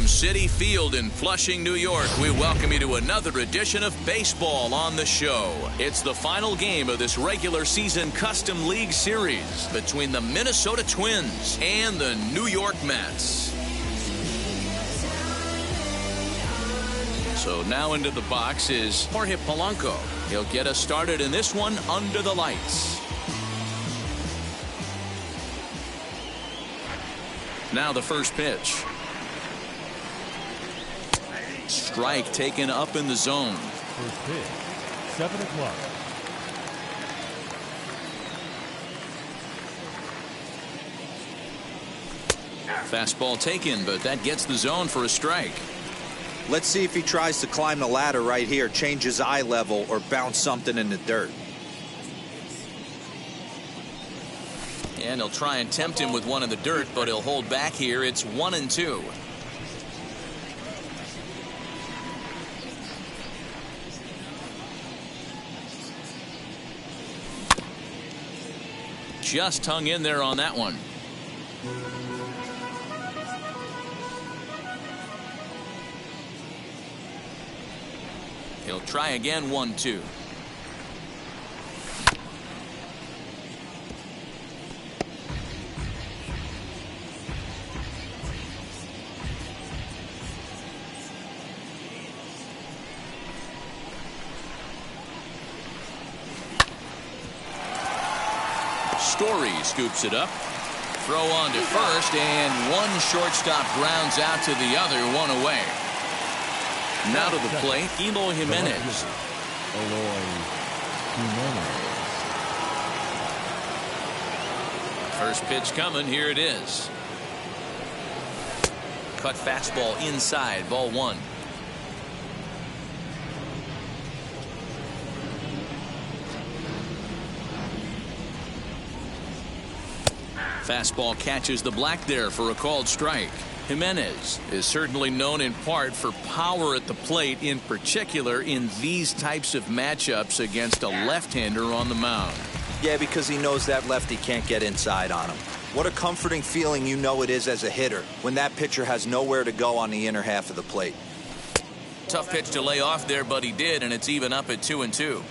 From Citi Field in Flushing, New York, we welcome you to another edition of Baseball on the Show. It's the final game of this regular season Custom League Series between the Minnesota Twins and the New York Mets. So now into the box is Jorge Polanco. He'll get us started in this one under the lights. Now the first pitch. Strike taken up in the zone. First pitch, 7 o'clock. Fastball taken, but that gets the zone for a strike. Let's see if he tries to climb the ladder right here, change his eye level, or bounce something in the dirt. And he'll try and tempt him with one in the dirt, but he'll hold back here. It's 1-2. Just hung in there on that one. He'll try again. 1-2. Story scoops it up. Throw on to first, and one shortstop grounds out to the other, one away. Now to the plate, Eloy Jimenez. First pitch coming. Here it is. Cut fastball inside. Ball 1. Fastball catches the black there for a called strike. Jimenez is certainly known in part for power at the plate, in particular in these types of matchups against a left-hander on the mound. Yeah, because he knows that lefty can't get inside on him. What a comforting feeling you know it is as a hitter when that pitcher has nowhere to go on the inner half of the plate. Tough pitch to lay off there, but he did, and it's even up at 2-2.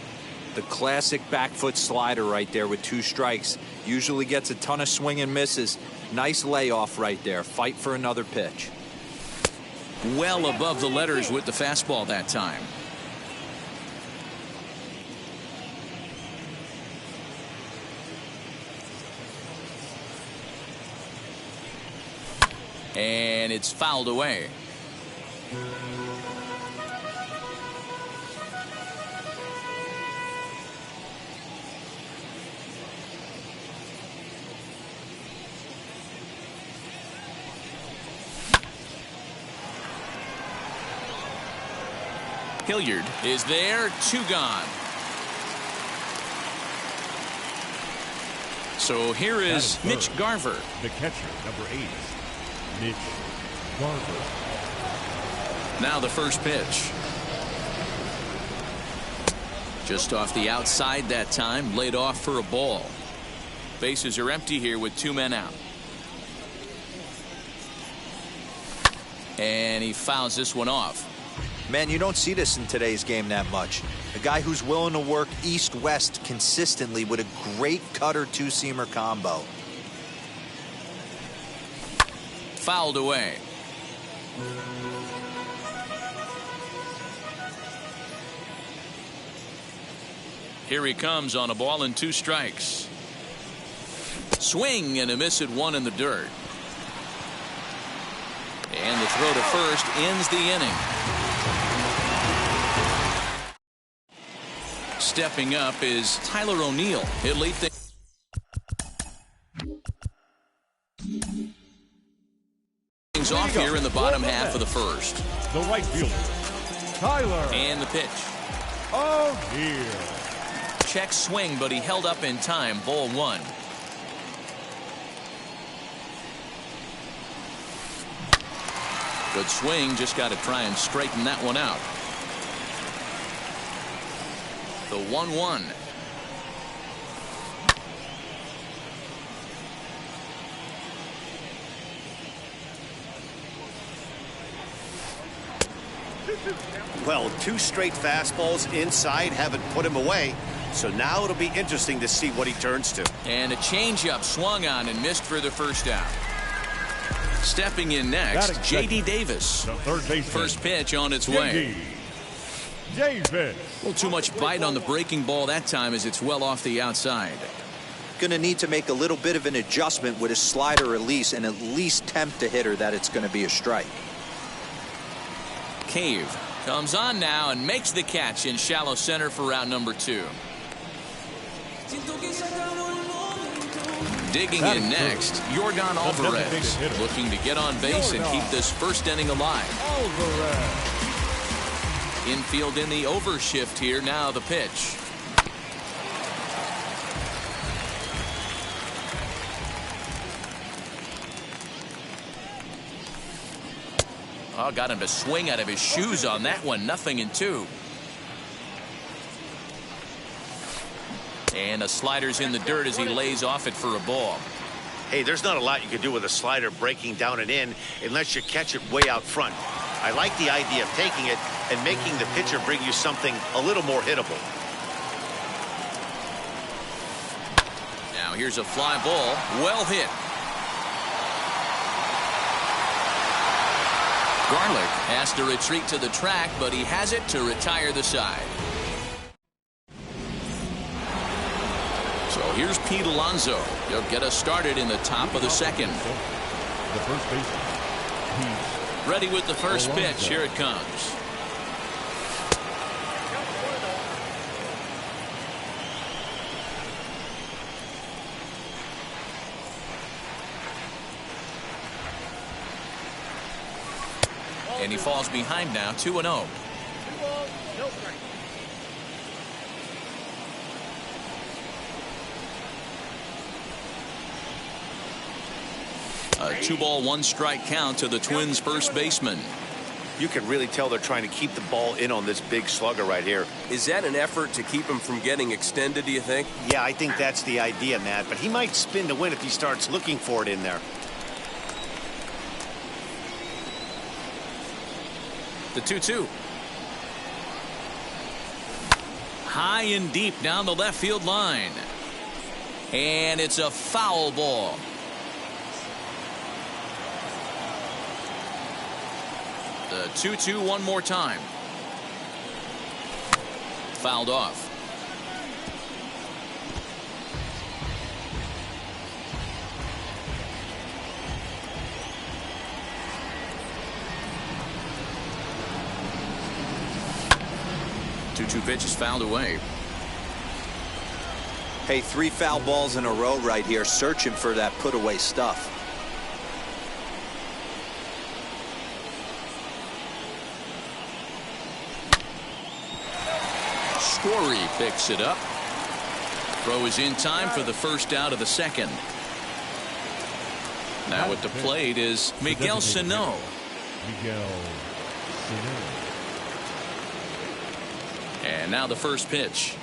The classic back foot slider right there with 2 strikes. Usually gets a ton of swing and misses. Nice layoff right there. Fight for another pitch. Well above the letters with the fastball that time. And it's fouled away. Hilliard is there. 2 gone. So here is Mitch Garver. The catcher, number 8, Mitch Garver. Now the first pitch. Just off the outside that time, laid off for a ball. Bases are empty here with 2 men out. And he fouls this one off. Man, you don't see this in today's game that much. A guy who's willing to work east-west consistently with a great cutter 2-seamer combo. Fouled away. Here he comes on a ball and 2 strikes. Swing and a miss at 1 in the dirt. And the throw to first ends the inning. Stepping up is Tyler O'Neill. He'll lead things off here in the bottom half of the first. The right fielder, Tyler. And the pitch. O'Neill. Check swing, but he held up in time. Ball 1. Good swing. Just got to try and straighten that one out. The 1-1. Well, 2 straight fastballs inside haven't put him away. So now it'll be interesting to see what he turns to. And a changeup swung on and missed for the first out. Stepping in next, J.D. Davis. The third baseman. First pitch on its way. Davis. A little too much bite on the breaking ball that time as it's well off the outside. Going to need to make a little bit of an adjustment with his slider release and at least tempt the hitter that it's going to be a strike. Cave comes on now and makes the catch in shallow center for out number 2. Digging in next, Yordan Alvarez, looking to get on base and keep this first inning alive. Infield in the overshift here. Now the pitch. Oh, got him to swing out of his shoes on that one. 0-2. And a slider's in the dirt as he lays off it for a ball. Hey, there's not a lot you can do with a slider breaking down and in unless you catch it way out front. I like the idea of taking it and making the pitcher bring you something a little more hittable. Now here's a fly ball. Well hit. Garlick has to retreat to the track, but he has it to retire the side. So here's Pete Alonso. He'll get us started in the top of the second. The first baseman. Ready with the first pitch. Here it comes. And he falls behind now, 2-0. A 2-ball, 1-strike count to the Twins' first baseman. You can really tell they're trying to keep the ball in on this big slugger right here. Is that an effort to keep him from getting extended, do you think? Yeah, I think that's the idea, Matt. But he might spin to win if he starts looking for it in there. The 2-2. High and deep down the left field line. And it's a foul ball. The 2-2 one more time. Fouled off. Two pitches fouled away. Hey, 3 foul balls in a row right here, searching for that put away stuff. Story picks it up. Throw is in time for the first out of the second. Now at the plate is Miguel Sano. And now the first pitch.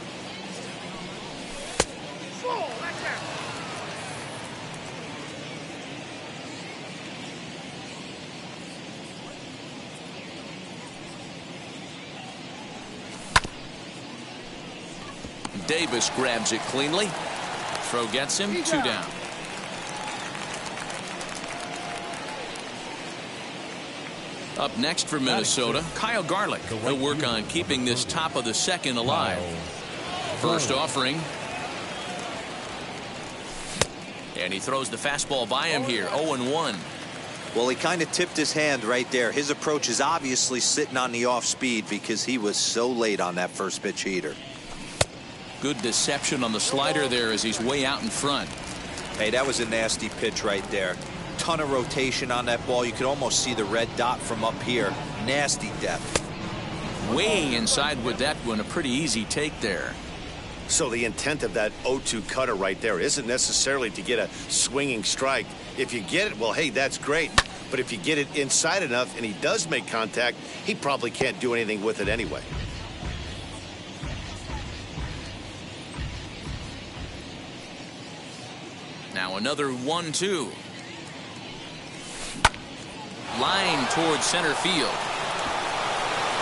Davis grabs it cleanly. Throw gets him, 2 down. Up next for Minnesota, Kyle Garlick. He'll work on keeping this top of the second alive. First offering. And he throws the fastball by him here, 0-1. Well, he kind of tipped his hand right there. His approach is obviously sitting on the off speed because he was so late on that first pitch heater. Good deception on the slider there as he's way out in front. Hey, that was a nasty pitch right there. Ton of rotation on that ball. You could almost see the red dot from up here. Nasty depth. Way inside with that one. A pretty easy take there. So the intent of that 0-2 cutter right there isn't necessarily to get a swinging strike. If you get it, well, hey, that's great. But if you get it inside enough and he does make contact, he probably can't do anything with it anyway. Now another 1-2. Line towards center field.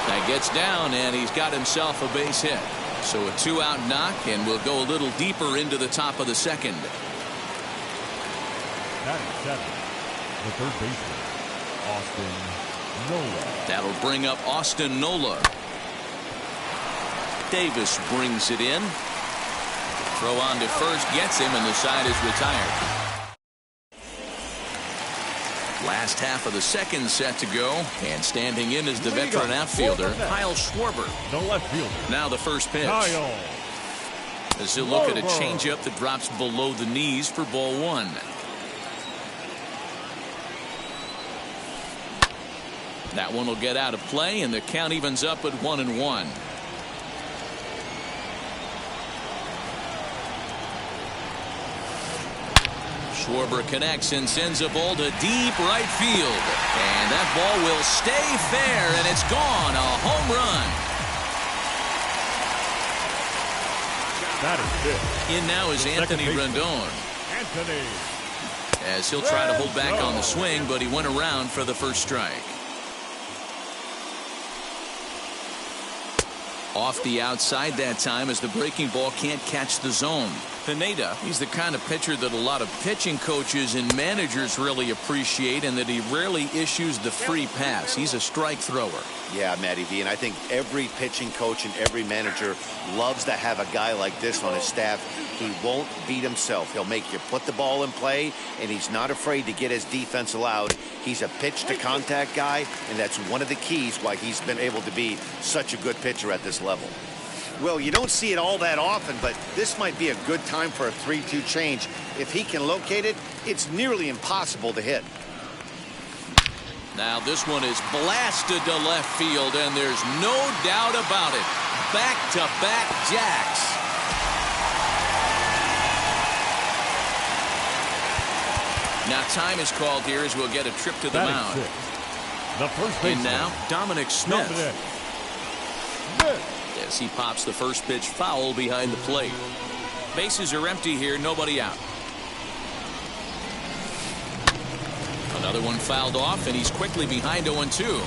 That gets down, and he's got himself a base hit. So a 2-out knock, and we'll go a little deeper into the top of the second. Batting seventh, the third baseman, Austin Nola. That'll bring up Austin Nola. Davis brings it in. Throw on to first gets him, and the side is retired. Last half of the second set to go, and standing in is the veteran outfielder, Kyle Schwarber. The left fielder. Now the first pitch. Kyle As he'll look at a changeup that drops below the knees for ball one. That one will get out of play, and the count evens up at 1-1. Schwarber connects and sends a ball to deep right field. And that ball will stay fair, and it's gone. A home run. That is it. In now is Anthony Rendon. Anthony. As he'll try to hold back on the swing, but he went around for the first strike. Off the outside that time as the breaking ball can't catch the zone. Pineda, he's the kind of pitcher that a lot of pitching coaches and managers really appreciate, and that he rarely issues the free pass. He's a strike thrower. Yeah, Matty V, and I think every pitching coach and every manager loves to have a guy like this on his staff. He won't beat himself. He'll make you put the ball in play, and he's not afraid to get his defense allowed. He's a pitch-to-contact guy, and that's one of the keys why he's been able to be such a good pitcher at this level. Well, you don't see it all that often, but this might be a good time for a 3-2 change. If he can locate it, it's nearly impossible to hit. Now this one is blasted to left field, and there's no doubt about it. Back-to-back jacks. Now time is called here as we'll get a trip to the mound. The first baseman. And now Dominic Smith. Smith. As he pops the first pitch foul behind the plate. Bases are empty here, nobody out. Another one fouled off, and he's quickly behind 0-2.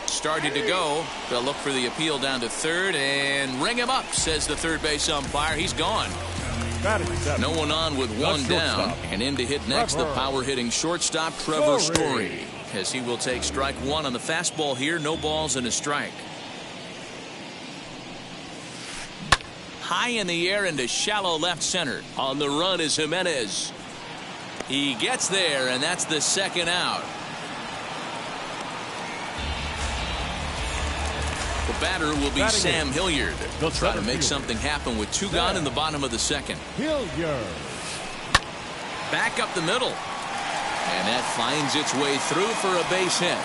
Started to go. They'll look for the appeal down to third and ring him up, says the third base umpire. He's gone. No one on with one down, and in to hit next the power hitting shortstop Trevor Story, as he will take strike one on the fastball here. No balls and a strike. High in the air into shallow left center. On the run is Jimenez. He gets there, and that's the second out. The batter will be Sam Hilliard. They'll try to make something happen with two gone in the bottom of the second. Hilliard. Back up the middle. And that finds its way through for a base hit.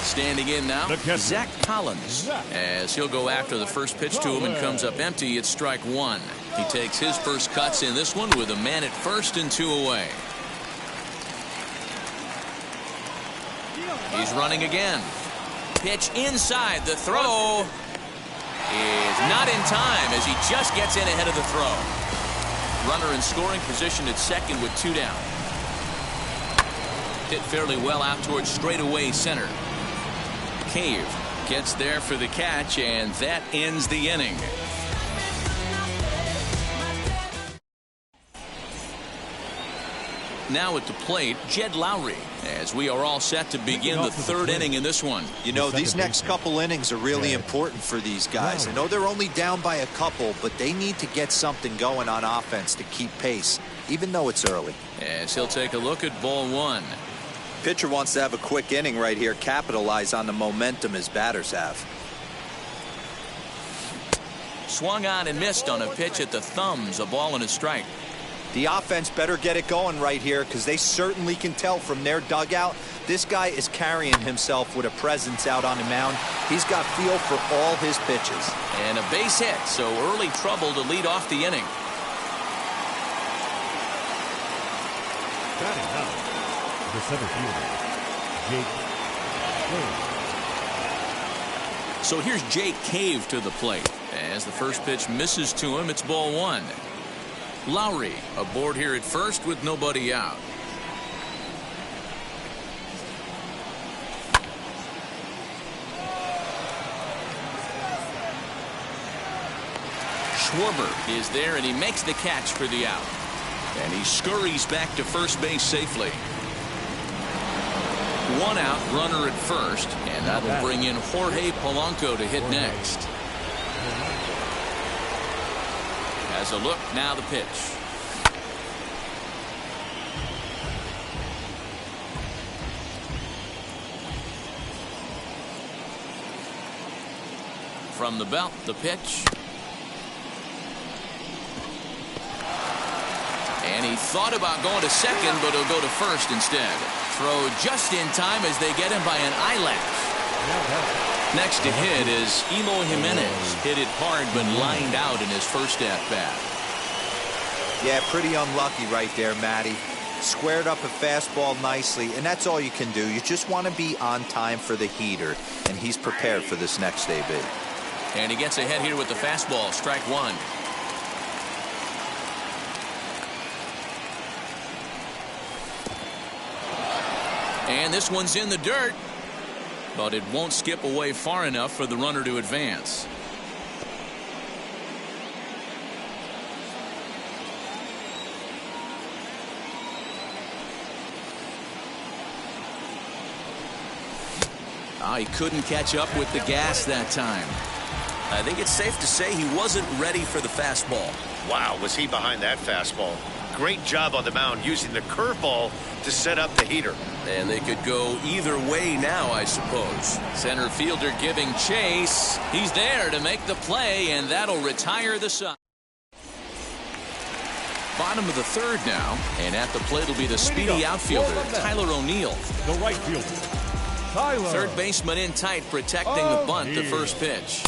Standing in now, Zach Collins. As he'll go after the first pitch to him and comes up empty, it's strike one. He takes his first cuts in this one with a man at first and two away. He's running again. Pitch inside. The throw is not in time as he just gets in ahead of the throw. Runner in scoring position at second with two down. Hit fairly well out towards straightaway center. Cave gets there for the catch, and that ends the inning. Now at the plate, Jed Lowry, as we are all set to begin the third inning in this one. You know, these next couple innings are really important for these guys. I know they're only down by a couple, but they need to get something going on offense to keep pace, even though it's early. As he'll take a look at ball one. Pitcher wants to have a quick inning right here, capitalize on the momentum his batters have. Swung on and missed on a pitch at the thumbs, a ball and a strike. The offense better get it going right here, because they certainly can tell from their dugout this guy is carrying himself with a presence out on the mound. He's got feel for all his pitches. And a base hit, so early trouble to lead off the inning. Batting out, the center fielder, Jake Fraley. So here's Jake Cave to the plate. As the first pitch misses to him, it's ball one. Lowry aboard here at first with nobody out. Schwarber is there, and he makes the catch for the out. And he scurries back to first base safely. One out, runner at first, and that'll bring in Jorge Polanco to hit next. As a look, now the pitch. From the belt, the pitch. And he thought about going to second, but he'll go to first instead. Throw just in time as they get him by an eyelash. Next to hit is Eloy Jimenez. Hit it hard, but lined out in his first at-bat. Yeah, pretty unlucky right there, Matty. Squared up a fastball nicely, and that's all you can do. You just want to be on time for the heater, and he's prepared for this next AB. And he gets ahead here with the fastball. Strike one. And this one's in the dirt, but it won't skip away far enough for the runner to advance. He couldn't catch up with the gas that time. I think it's safe to say he wasn't ready for the fastball. Wow, was he behind that fastball. Great job on the mound using the curveball to set up the heater. And they could go either way now, I suppose. Center fielder giving chase. He's there to make the play, and that'll retire the side. Bottom of the third now, and at the plate will be the speedy outfielder, Tyler O'Neill. The right fielder, Tyler. Third baseman in tight, protecting the bunt, the first pitch.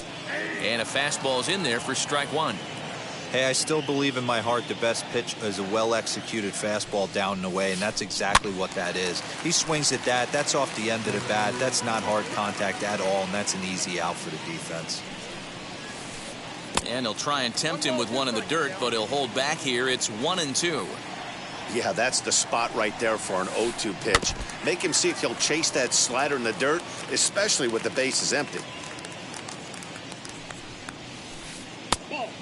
And a fastball's in there for strike one. Hey, I still believe in my heart the best pitch is a well-executed fastball down and away, and that's exactly what that is. He swings at that. That's off the end of the bat. That's not hard contact at all, and that's an easy out for the defense. And he'll try and tempt him with one in the dirt, but he'll hold back here. It's 1-2. Yeah, that's the spot right there for an 0-2 pitch. Make him see if he'll chase that slider in the dirt, especially with the bases empty.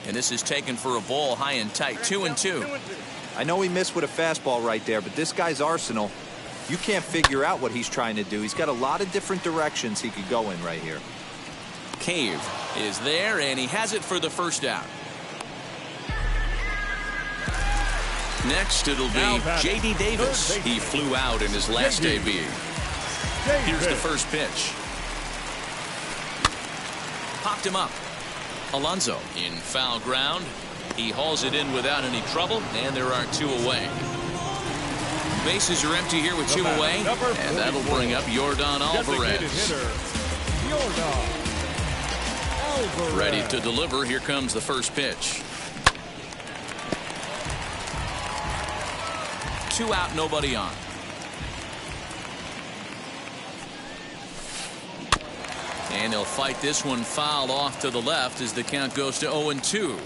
And this is taken for a ball high and tight. 2-2. I know he missed with a fastball right there, but this guy's arsenal, you can't figure out what he's trying to do. He's got a lot of different directions he could go in right here. Cave is there, and he has it for the first out. Next, it'll be J.D. Davis. He flew out in his last debut. Here's the first pitch. Popped him up. Alonso in foul ground. He hauls it in without any trouble, and there are two away. Bases are empty here with two away, and that'll bring up Yordan Alvarez. Ready to deliver. Here comes the first pitch. 2 out, nobody on. And he'll fight this one fouled off to the left as the count goes to 0-2.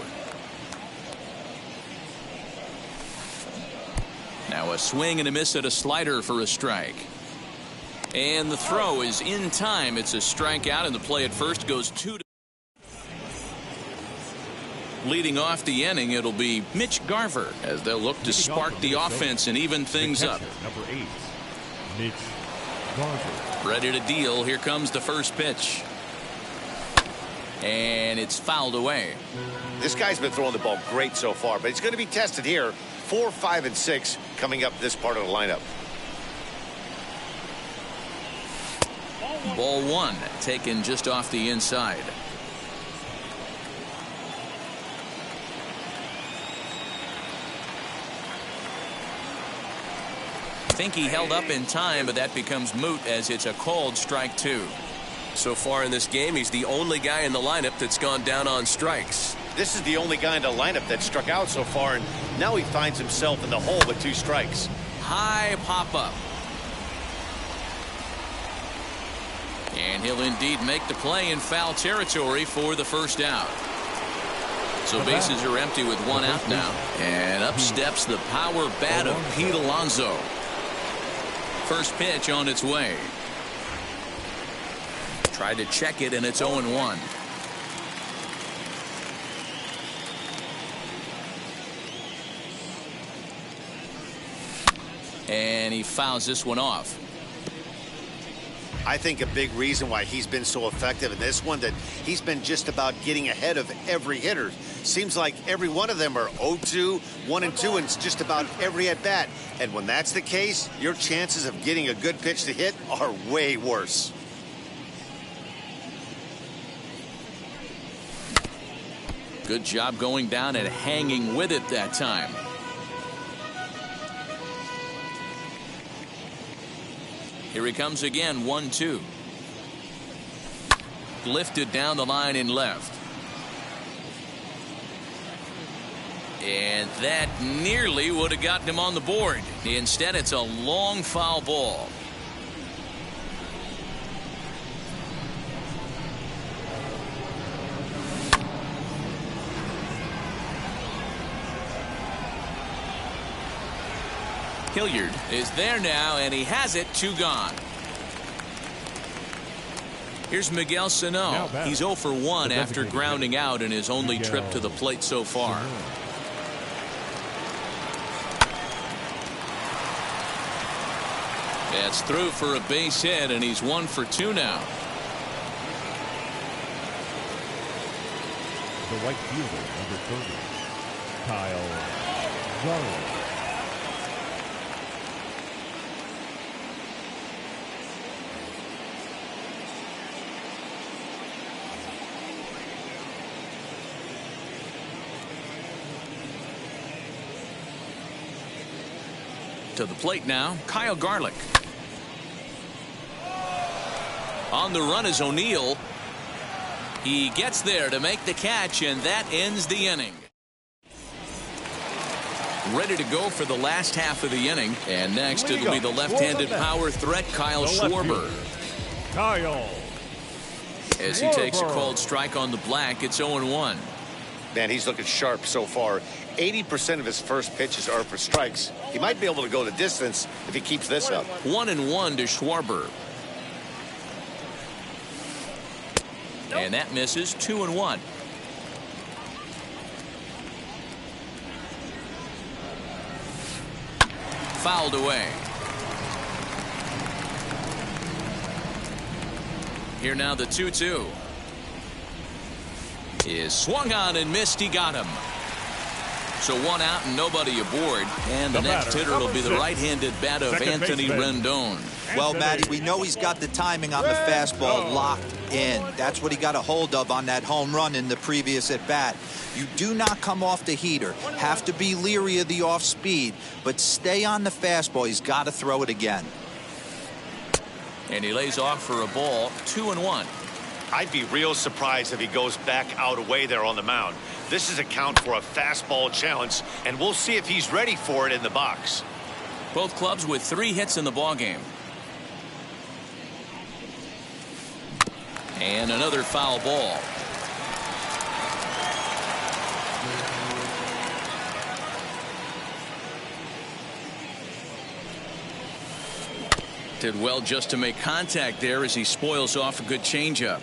Now a swing and a miss at a slider for a strike. And the throw is in time. It's a strikeout, and the play at first goes 2-2. Leading off the inning, it'll be Mitch Garver as they'll look to spark the offense and even things up. Number 8, Mitch Garver. Ready to deal. Here comes the first pitch. And it's fouled away. This guy's been throwing the ball great so far, but he's going to be tested here. 4, 5, and 6 coming up this part of the lineup. Ball one taken just off the inside. I think he held up in time, but that becomes moot as it's a called strike two. So far in this game, he's the only guy in the lineup that's gone down on strikes. This is the only guy in the lineup that struck out so far, and now he finds himself in the hole with 2 strikes. High pop up. And he'll indeed make the play in foul territory for the first out. So bases are empty with one out now. And up steps the power bat of Pete Alonso. First pitch on its way. Tried to check it, and it's 0-1. And he fouls this one off. I think a big reason why he's been so effective in this one, that he's been just about getting ahead of every hitter. Seems like every one of them are 0-2, 1-2, and it's just about every at-bat. And when that's the case, your chances of getting a good pitch to hit are way worse. Good job going down and hanging with it that time. Here he comes again, 1-2. Lifted down the line in left. And that nearly would have gotten him on the board. Instead, it's a long foul ball. Hilliard is there now, and he has it. 2 gone. Here's Miguel Sano. He's 0 for 1 after grounding out in his only trip to the plate so far. That's through for a base hit, and he's 1 for 2 now. The right fielder, number 30, Kyle Garland. To the plate now, Kyle Garlick. On the run is O'Neill. He gets there to make the catch, and that ends the inning. Ready to go for the last half of the inning. And next it'll be the left-handed power threat, Kyle Schwarber. Kyle. As he takes a called strike on the black, it's 0-1. Man, he's looking sharp so far. 80% of his first pitches are for strikes. He might be able to go the distance if he keeps this up. 1-1 to Schwarber. And that misses. 2-1. Fouled away. Here now the 2-2. Is swung on and missed. He got him. So 1 out and nobody aboard. And the next hitter will be the right-handed bat of Anthony Rendon. Well, Matty, we know he's got the timing on the fastball locked in. That's what he got a hold of on that home run in the previous at-bat. You do not come off the heater. Have to be leery of the off-speed, but stay on the fastball. He's got to throw it again. And he lays off for a ball. 2-1. I'd be real surprised if he goes back out away there on the mound. This is a count for a fastball challenge, and we'll see if he's ready for it in the box. Both clubs with 3 hits in the ballgame. And another foul ball. Did well just to make contact there as he spoils off a good changeup.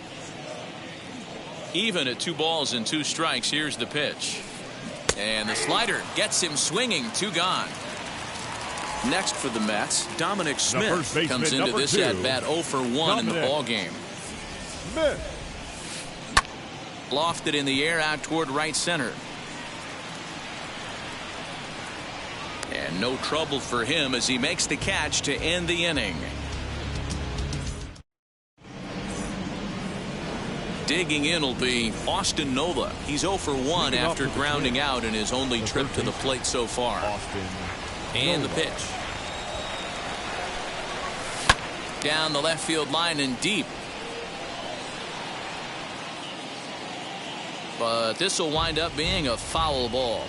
Even at 2 balls and 2 strikes. Here's the pitch. And the slider gets him swinging. 2 gone. Next for the Mets, Dominic Smith comes into this at-bat 0 for 1 in the ballgame. Lofted in the air out toward right center. And no trouble for him as he makes the catch to end the inning. Digging in will be Austin Nola. He's 0 for 1 after grounding out in his only trip to the plate so far. And the pitch. Down the left field line and deep. But this will wind up being a foul ball.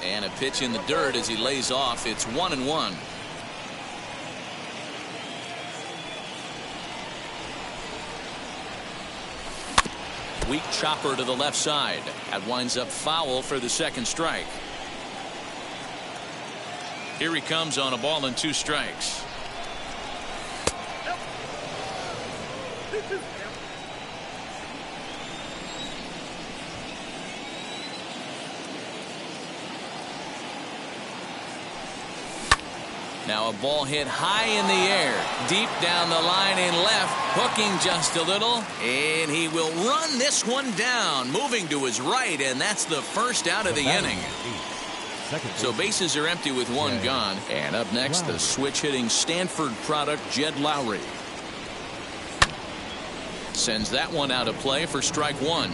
And a pitch in the dirt as he lays off. It's 1-1. Weak chopper to the left side. That winds up foul for the second strike. Here he comes on a ball and 2 strikes. Now a ball hit high in the air, deep down the line in left, hooking just a little, and he will run this one down, moving to his right, and that's the first out of the inning. So bases are empty with 1 gone, and up next the switch-hitting Stanford product Jed Lowry. Sends that one out of play for strike 1.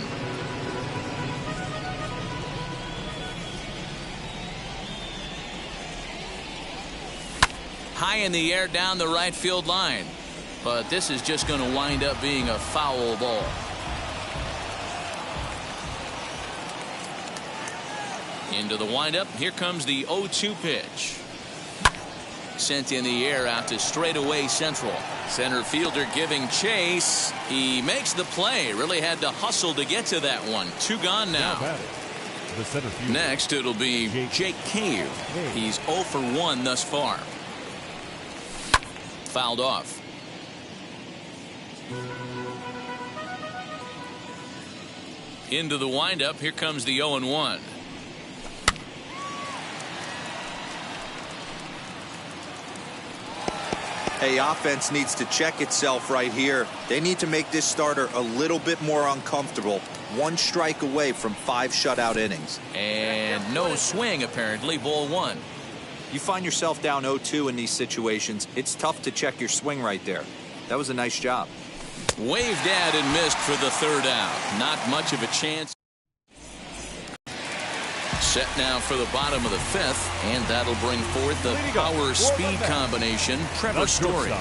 High in the air down the right field line. But this is just going to wind up being a foul ball. Into the windup. Here comes the 0-2 pitch. Sent in the air out to straightaway central. Center fielder giving chase. He makes the play. Really had to hustle to get to that one. 2 gone now. Next it'll be Jake Cave. He's 0 for 1 thus far. Fouled off. Into the windup. Here comes the 0-1. Hey, offense needs to check itself right here. They need to make this starter a little bit more uncomfortable. 1 strike away from 5 shutout innings. And no swing, apparently. Ball 1. You find yourself down 0-2 in these situations, it's tough to check your swing right there. That was a nice job. Waved at and missed for the 3rd out. Not much of a chance. Set now for the bottom of the 5th, and that'll bring forth the power-speed combination, Trevor Story.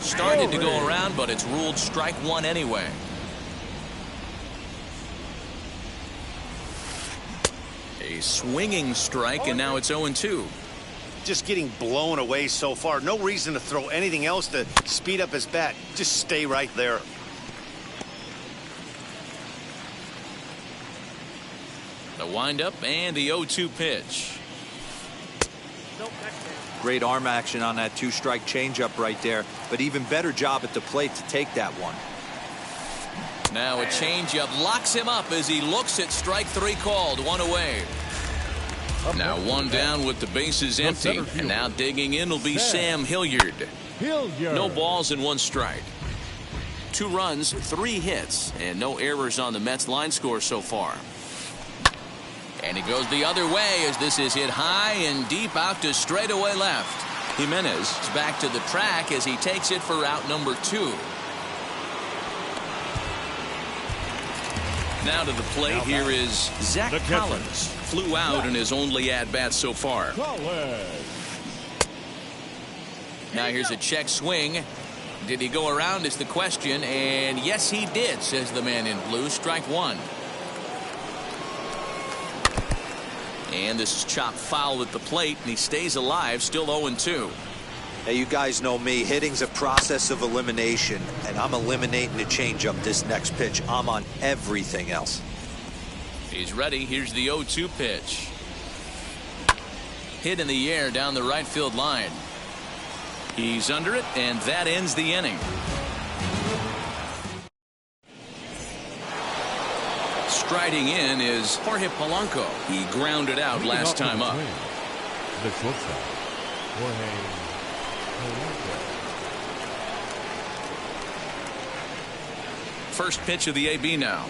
Started to go around, but it's ruled strike 1 anyway. A swinging strike, and now it's 0-2. Just getting blown away so far. No reason to throw anything else to speed up his bat. Just stay right there. The windup and the 0-2 pitch. Great arm action on that 2-strike changeup right there, but even better job at the plate to take that one. Now a changeup locks him up as he looks at strike 3 called. 1 away. Now 1 down with the bases empty, and now digging in will be Sam Hilliard. No balls and 1 strike. 2 runs, 3 hits, and no errors on the Mets line score so far. And he goes the other way as this is hit high and deep out to straightaway left. Jimenez is back to the track as he takes it for out number 2. Now to the plate, here is Zach Collins. Flew out in his only at-bat so far. Now here's a check swing. Did he go around is the question, and yes he did, says the man in blue. Strike 1. And this is chopped foul at the plate, and he stays alive, still 0-2. Hey, you guys know me. Hitting's a process of elimination, and I'm eliminating the changeup this next pitch. I'm on everything else. He's ready. Here's the 0-2 pitch. Hit in the air down the right field line. He's under it, and that ends the inning. Striding in is Jorge Polanco. He grounded out last time up. The shortstop, Jorge Polanco. First pitch of the AB now.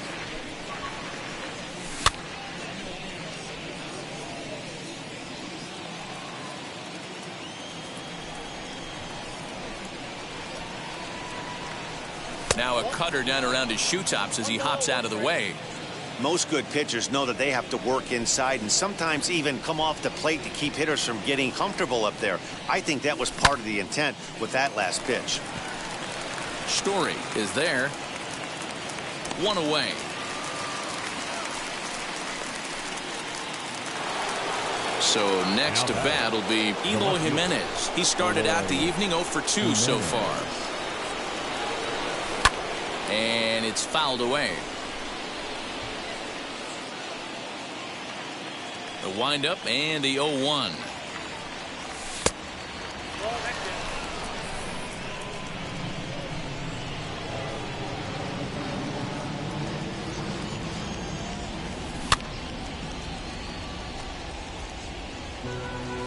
Now a cutter down around his shoe tops as he hops out of the way. Most good pitchers know that they have to work inside and sometimes even come off the plate to keep hitters from getting comfortable up there. I think that was part of the intent with that last pitch. Story is there. 1 away. So next to bat will be Eloy Jimenez. He started out the evening 0 for 2 so far. And it's fouled away. The windup and the 0-1.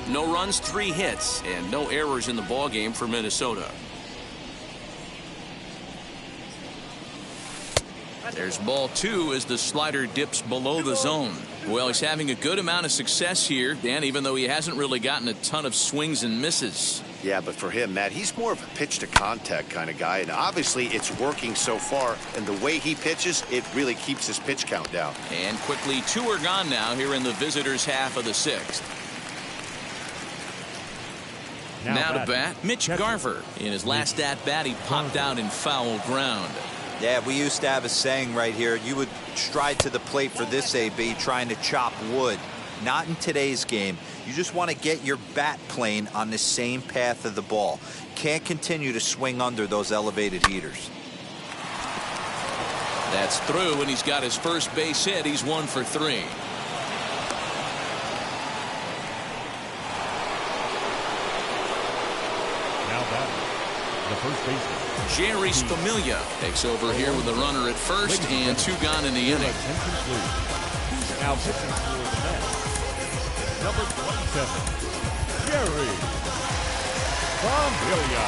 No runs, 3 hits, and no errors in the ballgame for Minnesota. There's ball 2 as the slider dips below the zone. Well, he's having a good amount of success here, Dan, even though he hasn't really gotten a ton of swings and misses. Yeah, but for him, Matt, he's more of a pitch to contact kind of guy, and obviously it's working so far, and the way he pitches, it really keeps his pitch count down. And quickly 2 are gone now here in the visitors' half of the 6th. Now to bat, Mitch Garver. In his last at-bat, he popped out in foul ground. Yeah, we used to have a saying right here. You would stride to the plate for this AB trying to chop wood. Not in today's game. You just want to get your bat plane on the same path of the ball. Can't continue to swing under those elevated heaters. That's through, and he's got his first base hit. He's 1 for 3. The first baseman, Jerry Familia takes over here with a runner at first and 2 gone in the inning. Now pitching for the Mets, number 27, Jerry Familia.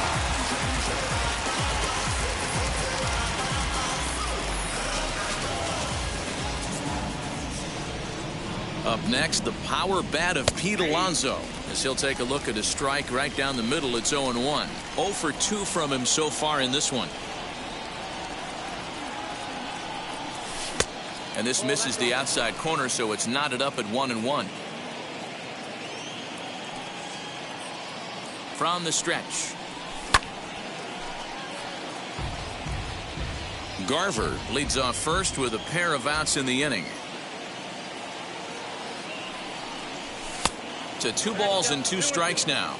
Up next, the power bat of Pete Alonso. As he'll take a look at a strike right down the middle. It's 0-1. 0 for 2 from him so far in this one. And this misses the outside corner, so it's knotted up at 1-1. From the stretch, Garver leads off first with a pair of outs in the inning. To 2 balls and 2 strikes now.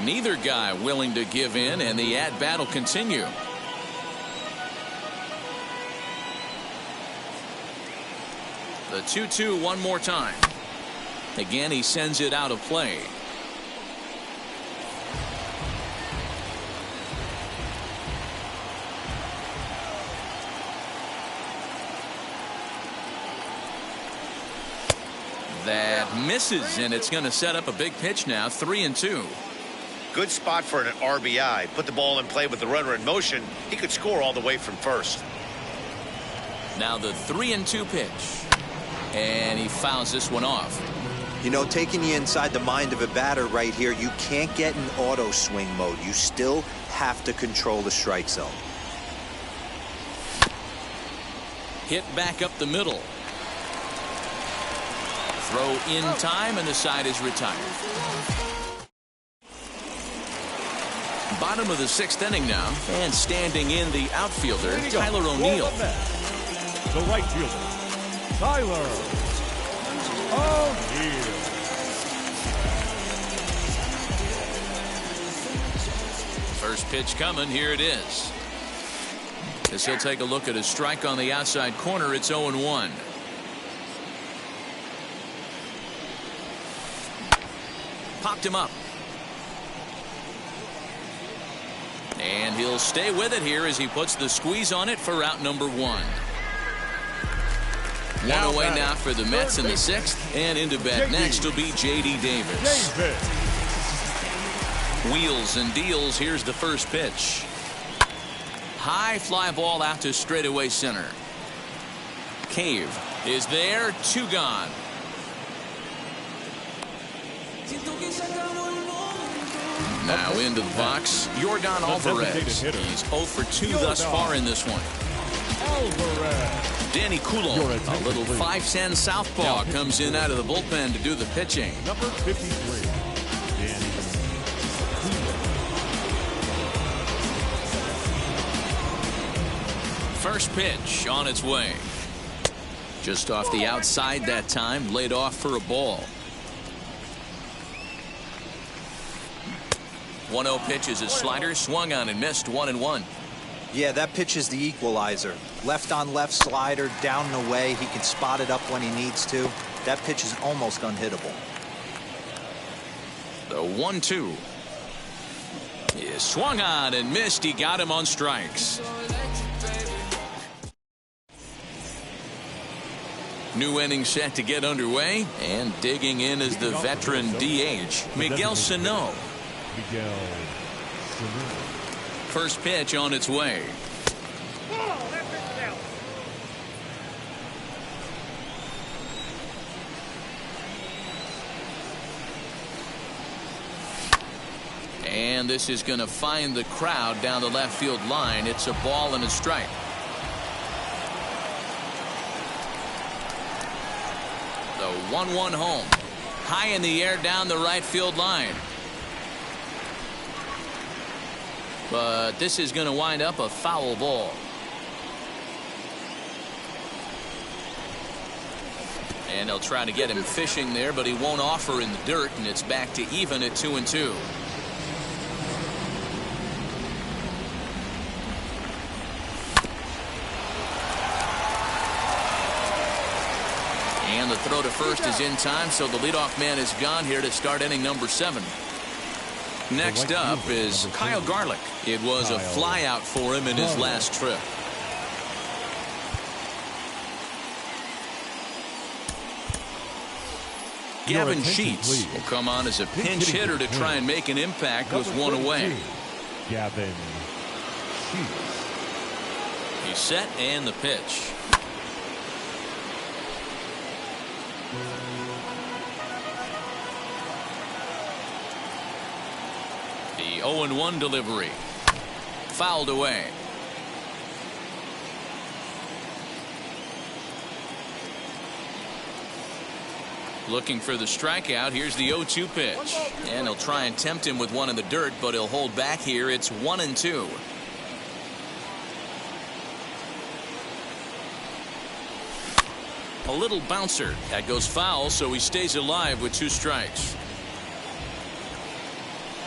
Neither guy willing to give in, and the at-bat will continue. The 2-2 one more time. Again, he sends it out of play. That misses, and it's going to set up a big pitch now. 3-2. Good spot for an RBI. Put the ball in play with the runner in motion. He could score all the way from first. Now the 3-2 pitch, and he fouls this one off. You know, taking you inside the mind of a batter right here, you can't get in auto swing mode. You still have to control the strike zone. Hit back up the middle. Throw in time, and the side is retired. Bottom of the 6th inning now, and standing in the outfielder, Tyler O'Neill. The right fielder, Tyler O'Neill. First pitch coming. Here it is. As he'll take a look at a strike on the outside corner, it's 0-1. Popped him up. And he'll stay with it here as he puts the squeeze on it for out number 1. One away now for the Mets in the 6th, and into bat next will be J.D. Davis. Wheels and deals. Here's the first pitch. High fly ball out to straightaway center. Cave is there. 2 gone. Now into the box, Yordan Alvarez. He's 0 for 2 thus far in this one. Danny Coulomb, a little 5'10" southpaw, comes in out of the bullpen to do the pitching. Number 53, Danny Coulomb. First pitch on its way. Just off the outside that time, laid off for a ball. 1-0 pitch is a slider, swung on and missed, 1-1. Yeah, that pitch is the equalizer. Left on left slider, down and away. He can spot it up when he needs to. That pitch is almost unhittable. The 1-2 is swung on and missed. He got him on strikes. New inning set to get underway, and digging in is the veteran DH, Miguel Sano. First pitch on its way. And this is going to find the crowd down the left field line. It's a ball and a strike. The 1-1 home. High in the air down the right field line. But this is going to wind up a foul ball. And they'll try to get him fishing there, but he won't offer in the dirt, and it's back to even at 2-2. And the throw to first is in time, so the leadoff man is gone here to start inning number 7. Next up is Kyle Garlick. It was a flyout for him in his last trip. Gavin Sheets will come on as a pinch hitter to try and make an impact with one away. Gavin Sheets. He's set and the pitch. The 0-1 delivery. Fouled away. Looking for the strikeout. Here's the 0-2 pitch. And he'll try and tempt him with one in the dirt, but he'll hold back here. It's 1-2. A little bouncer. That goes foul, so he stays alive with 2 strikes.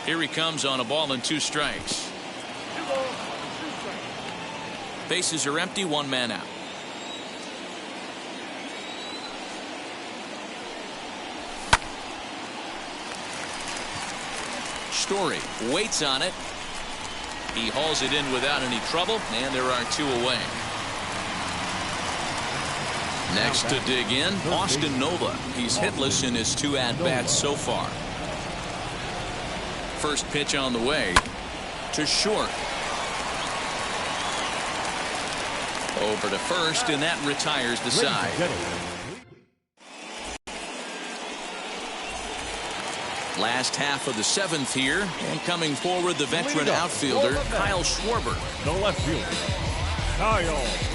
Here he comes on a ball and 2 strikes. Bases are empty, 1 man out. Story waits on it. He hauls it in without any trouble, and there are 2 away. Next to dig in, Austin Nova. He's hitless in his 2 at-bats so far. First pitch on the way to short. Over to first, and that retires the side. Last half of the 7th here, and coming forward the veteran outfielder Kyle Schwarber. The left fielder, Kyle Schwarber.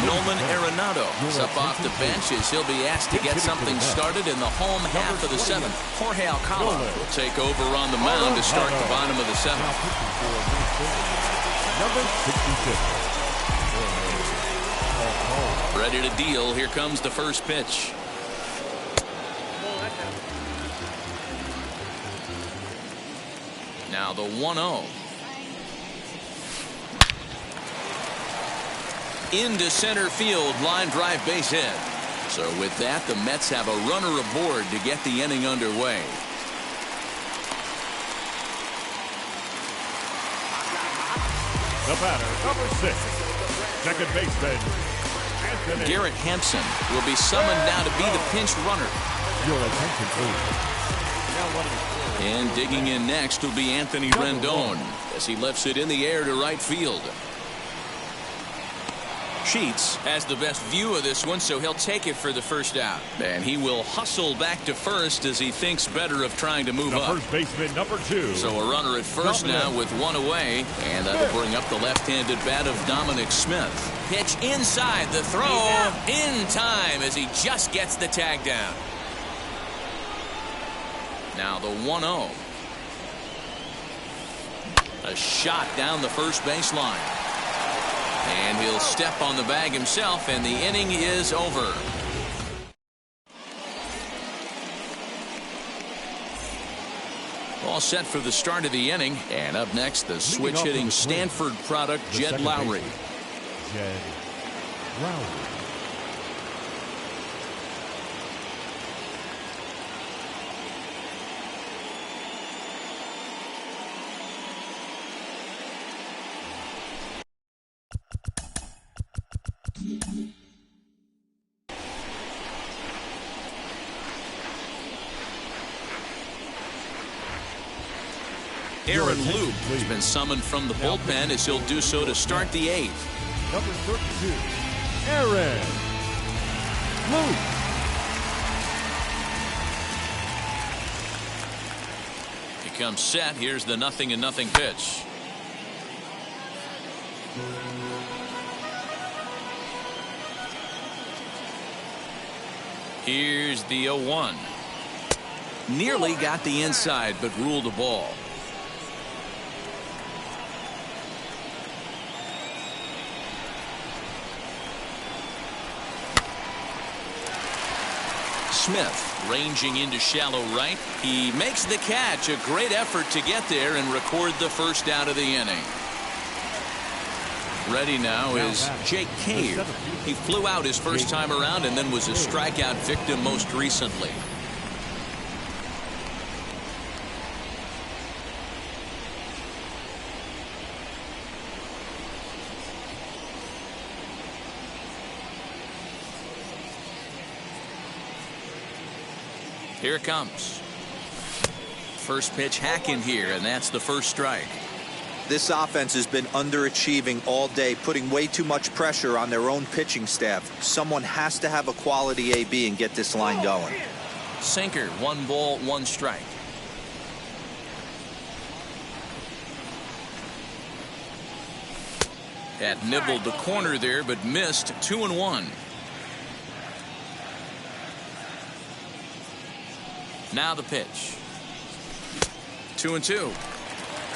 Nolan Arenado is up off the bench as he'll be asked to get something started in the home half of the 7th. Jorge Alcala will take over on the mound to start the bottom of the 7th. Number 66. Ready to deal. Here comes the first pitch. Now the 1-0. Into center field, line drive, base hit. So with that, the Mets have a runner aboard to get the inning underway. The batter, number 6, second baseman, Anthony. Garrett Hampson will be summoned now to be the pinch runner. Your attention, please. And digging in next will be Anthony Rendon as he lifts it in the air to right field. Sheets has the best view of this one, so he'll take it for the first out. And he will hustle back to first as he thinks better of trying to move up. First baseman, number 2. So a runner at first now with 1 away, and that'll bring up the left-handed bat of Dominic Smith. Pitch inside, the throw in time as he just gets the tag down. Now the 1-0. A shot down the first baseline. And he'll step on the bag himself, and the inning is over. All set for the start of the inning. And up next, the switch-hitting Stanford product, Jed Lowrie. Jed Lowrie. Aaron Loup has been summoned from the bullpen as he'll do so to start the 8th. Number 32, Aaron Loup. He comes set. Here's the 0-0 pitch. Here's the 0-1. Nearly got the inside, but ruled a ball. Smith ranging into shallow right. He makes the catch. A great effort to get there and record the first out of the inning. Ready now is Jake Cave. He flew out his first time around and then was a strikeout victim most recently. Here it comes. First pitch hack in here, and that's the first strike. This offense has been underachieving all day, putting way too much pressure on their own pitching staff. Someone has to have a quality AB and get this line going. Sinker, 1 ball, 1 strike. Had nibbled the corner there, but missed. 2-1. Now the pitch. 2-2.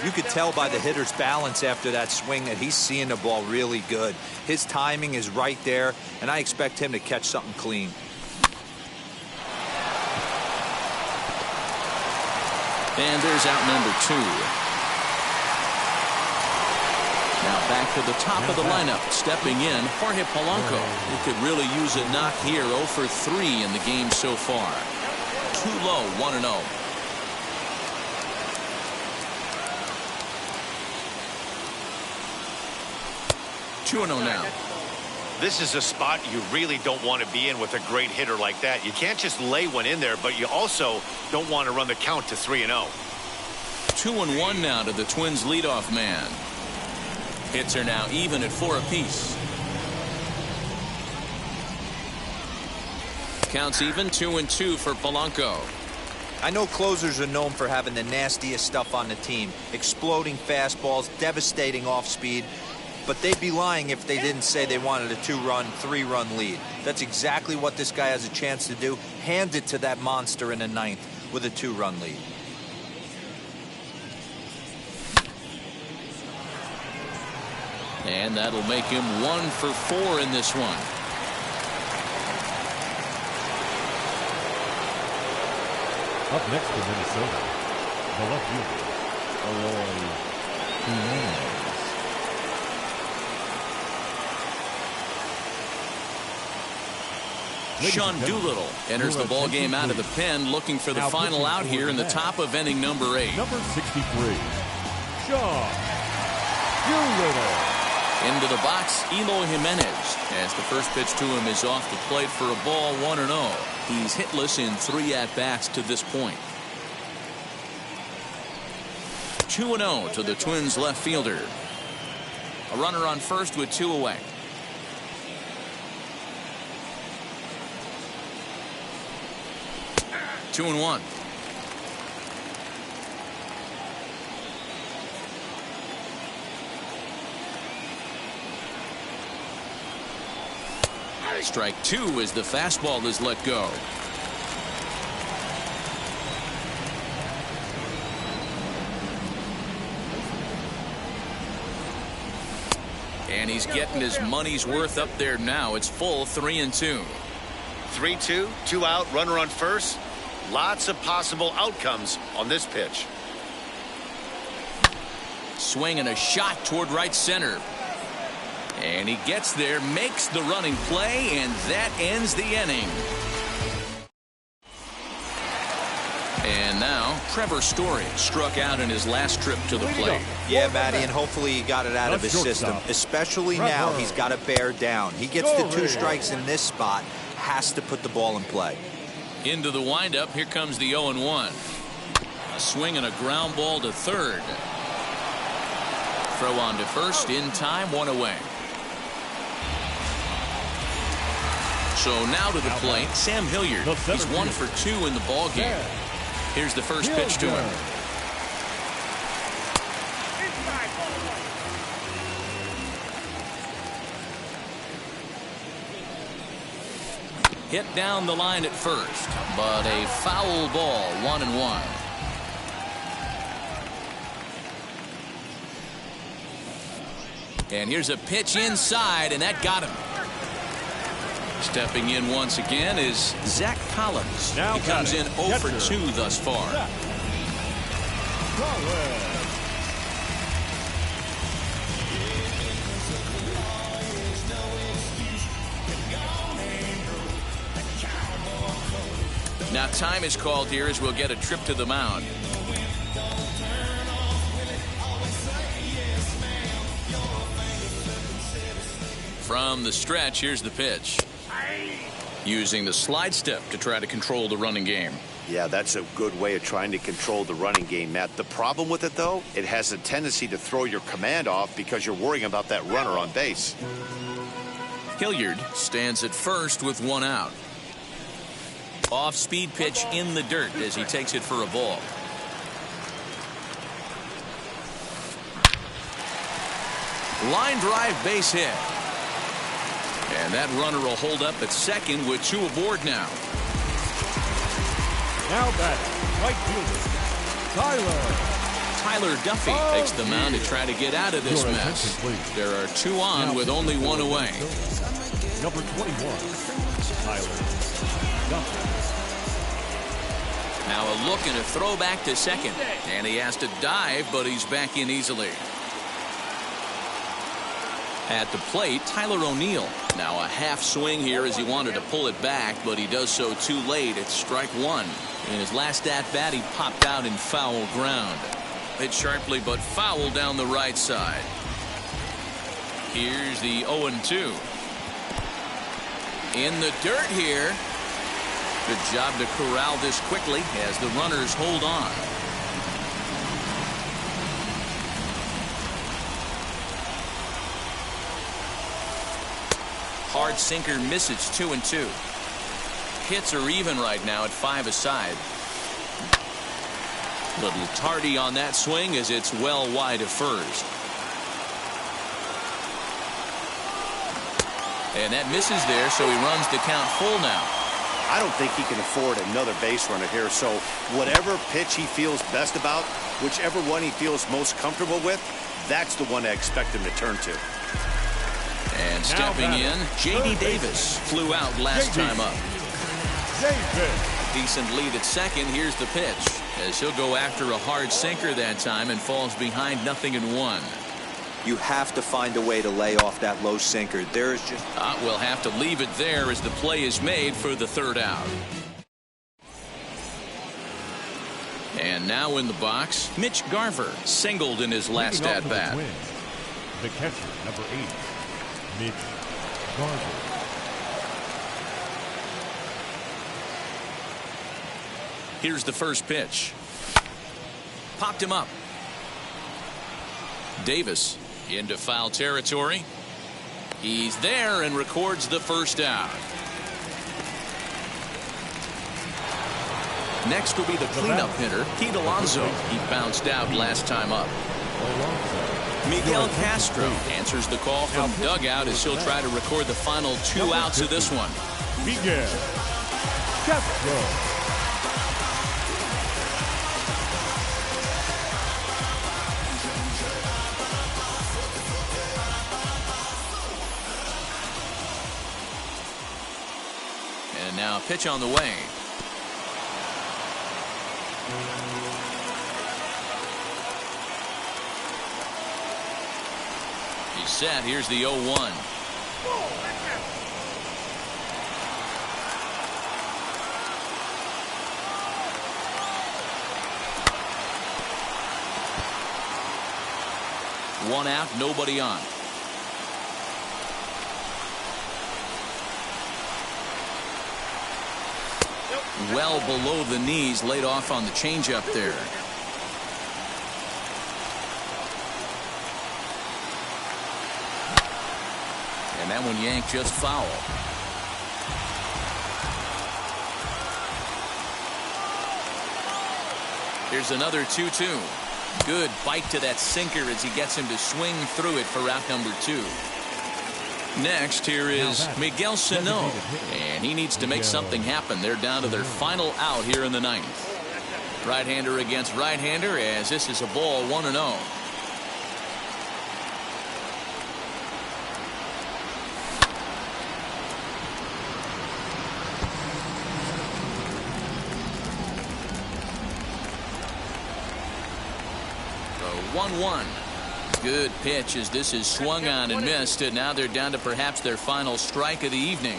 You could tell by the hitter's balance after that swing that he's seeing the ball really good. His timing is right there, and I expect him to catch something clean. And there's out number 2. Now back to the top of the lineup. Stepping in, Jorge Polanco. He could really use a knock here. 0 for 3 in the game so far. Too low, 1-0. Now. This is a spot you really don't want to be in with a great hitter like that. You can't just lay one in there, but you also don't want to run the count to 3-0. 2-1 now to the Twins leadoff man. Hits are now even at 4 apiece. Counts even. 2-2 for Polanco. I know closers are known for having the nastiest stuff on the team. Exploding fastballs, devastating off speed. But they'd be lying if they didn't say they wanted a 2-run, 3-run lead. That's exactly what this guy has a chance to do. Hand it to that monster in the 9th with a 2-run lead. And that'll make him 1 for 4 in this one. Up next for Minnesota, the left fielder, Eloy Jimenez. Sean Doolittle enters the ball game out of the pen, looking for the final out here in the top of inning number 8. Number 63, Sean Doolittle. Into the box, Eloy Jimenez, as the first pitch to him is off the plate for a ball. 1-0. He's hitless in 3 at-bats to this point. 2-0 to the Twins left fielder. A runner on first with 2 away. 2-1. Strike 2 as the fastball is let go. And he's getting his money's worth up there now. It's full 3-2. 3-2, 2 out, runner on first. Lots of possible outcomes on this pitch. Swing and a shot toward right center. And he gets there, makes the running play, and that ends the inning. And now, Trevor Story struck out in his last trip to the plate. Yeah, Matty, and hopefully he got it out of his system. Especially now, he's got to bear down. He gets the 2 strikes in this spot, has to put the ball in play. Into the windup, here comes the 0-1. A swing and a ground ball to third. Throw on to first, in time, 1 away. So now to the plate, Sam Hilliard. He's 1 for 2 in the ball game. Here's the first pitch to him. Hit down the line at first, but a foul ball, 1-1. And here's a pitch inside, and that got him. Stepping in once again is Zach Collins. He comes in 0 for 2 thus far. Now time is called here as we'll get a trip to the mound. From the stretch, here's the pitch. Using the slide step to try to control the running game. Yeah, that's a good way of trying to control the running game, Matt. The problem with it, though, it has a tendency to throw your command off because you're worrying about that runner on base. Hilliard stands at first with 1 out. Off-speed pitch in the dirt as he takes it for a ball. Line drive base hit. And that runner will hold up at second with 2 aboard now. Now batting, right fielder, Tyler Duffy takes the mound to try to get out of this mess. There are 2 on with only 1 away. Number 21, Tyler Duffy. Now a look and a throw back to second. And he has to dive, but he's back in easily. At the plate, Tyler O'Neill. Now a half swing here as he wanted to pull it back, but he does so too late. It's strike 1. In his last at-bat, he popped out in foul ground. Hit sharply, but foul down the right side. Here's the 0-2. In the dirt here. Good job to corral this quickly as the runners hold on. Hard sinker misses, 2-2. Hits are even right now at 5 aside. Little tardy on that swing as it's well wide of first. And that misses there, so he runs the count full now. I don't think he can afford another base runner here, so whatever pitch he feels best about, whichever one he feels most comfortable with, that's the one I expect him to turn to. And stepping in, J.D. Davis flew out last time up. Decent lead at second. Here's the pitch as he'll go after a hard sinker that time and falls behind 0-1. You have to find a way to lay off that low sinker. There's just... We'll have to leave it there as the play is made for the 3rd out. And now in the box, Mitch Garver singled in his last at-bat. The catcher, number 8, Mitch Garver. Here's the first pitch. Popped him up. Davis into foul territory. He's there and records the first out. Next will be the cleanup hitter, Pete Alonso. He bounced out last time up. Miguel Castro answers the call from dugout as he'll try to record the final 2 outs of this one. Miguel Castro. And now pitch on the way. He's set. Here's the 0-1. One out, nobody on. Well below the knees, laid off on the changeup there. And that one yanked just foul. Here's another 2-2. Good bite to that sinker as he gets him to swing through it for out number 2. Next, here is Miguel Sano, and he needs to make something happen. They're down to their final out here in the 9th. Right-hander against right-hander, as this is a ball 1-0. The 1-1. Good pitch as this is swung on and missed, and now they're down to perhaps their final strike of the evening.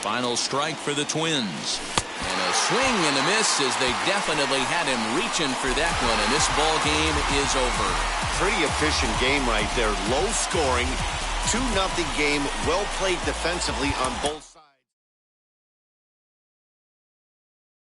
Final strike for the Twins. And a swing and a miss as they definitely had him reaching for that one, and this ball game is over. Pretty efficient game right there. Low scoring, 2-0 game. Well played defensively on both sides.